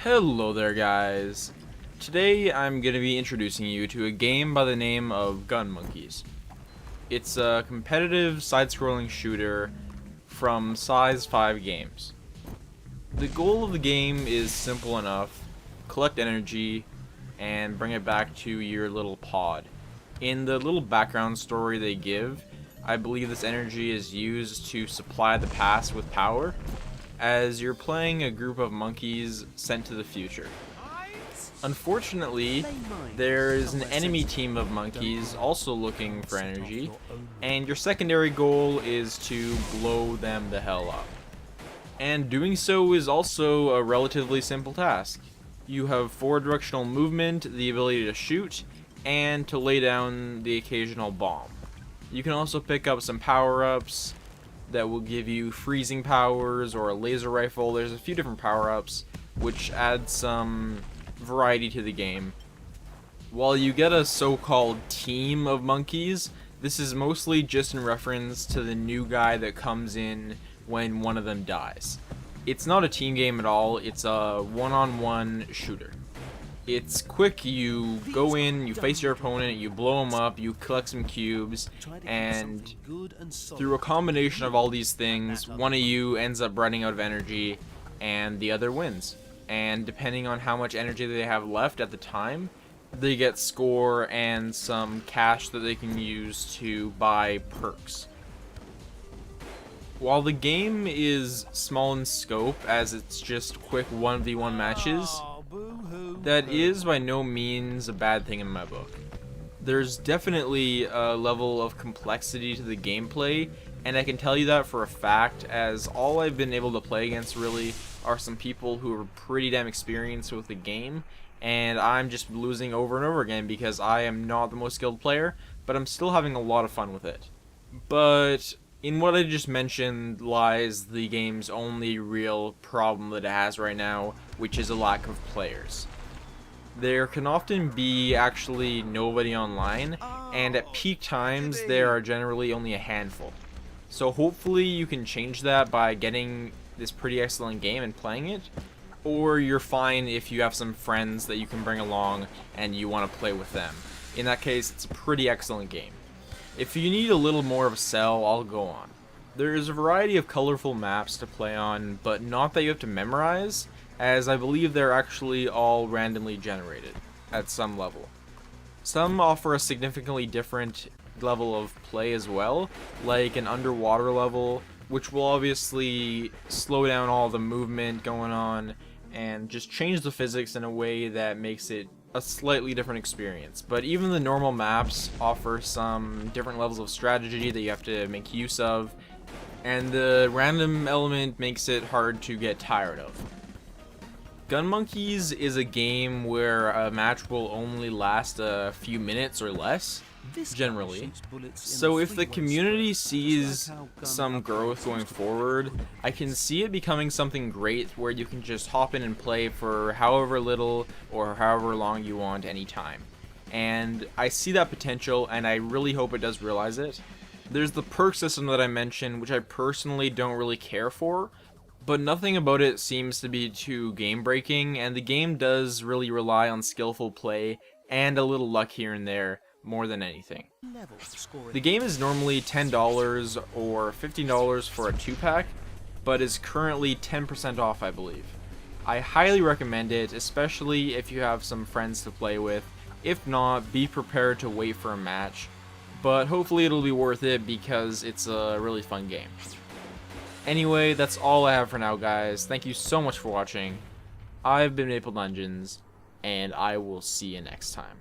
Hello there guys. Today I'm going to be introducing you to a game by the name of Gun Monkeys. It's a competitive side-scrolling shooter from Size 5 Games. The goal of the game is simple enough: collect energy and bring it back to your little pod. In the little background story they give, I believe this energy is used to supply the past with power, as you're playing a group of monkeys sent to the future. Unfortunately, there is an enemy team of monkeys also looking for energy, and your secondary goal is to blow them the hell up. And doing so is also a relatively simple task. You have forward directional movement, the ability to shoot, and to lay down the occasional bomb. You can also pick up some power-ups that will give you freezing powers or a laser rifle. There's a few different power-ups which add some variety to the game. While you get a so-called team of monkeys, this is mostly just in reference to the new guy that comes in when one of them dies. It's not a team game at all, it's a one-on-one shooter. It's quick. You go in, you face your opponent, you blow him up, you collect some cubes, and through a combination of all these things, one of you ends up running out of energy and the other wins. And depending on how much energy they have left at the time, they get score and some cash that they can use to buy perks. While the game is small in scope, as it's just quick 1v1 matches, that is by no means a bad thing in my book. There's definitely a level of complexity to the gameplay, and I can tell you that for a fact, as all I've been able to play against really are some people who are pretty damn experienced with the game, and I'm just losing over and over again because I am not the most skilled player, but I'm still having a lot of fun with it. But in what I just mentioned lies the game's only real problem that it has right now, which is a lack of players. There can often be actually nobody online, and at peak times there are generally only a handful. So hopefully you can change that by getting this pretty excellent game and playing it, or you're fine if you have some friends that you can bring along and you want to play with them. In that case, it's a pretty excellent game. If you need a little more of a sell, I'll go on. There is a variety of colorful maps to play on, but not that you have to memorize, as I believe they're actually all randomly generated at some level. Some offer a significantly different level of play as well, like an underwater level, which will obviously slow down all the movement going on and just change the physics in a way that makes it a slightly different experience. But even the normal maps offer some different levels of strategy that you have to make use of, and the random element makes it hard to get tired of. Gun Monkeys is a game where a match will only last a few minutes or less, generally. So if the community sees some growth going forward, I can see it becoming something great where you can just hop in and play for however little or however long you want anytime. And I see that potential, and I really hope it does realize it. There's the perk system that I mentioned, which I personally don't really care for, but nothing about it seems to be too game-breaking, and the game does really rely on skillful play and a little luck here and there more than anything. The game is normally $10 or $15 for a 2-pack, but is currently 10% off, I believe. I highly recommend it, especially if you have some friends to play with. If not, be prepared to wait for a match, but hopefully it'll be worth it because it's a really fun game. Anyway, that's all I have for now, guys. Thank you so much for watching. I've been Maple Dungeons, and I will see you next time.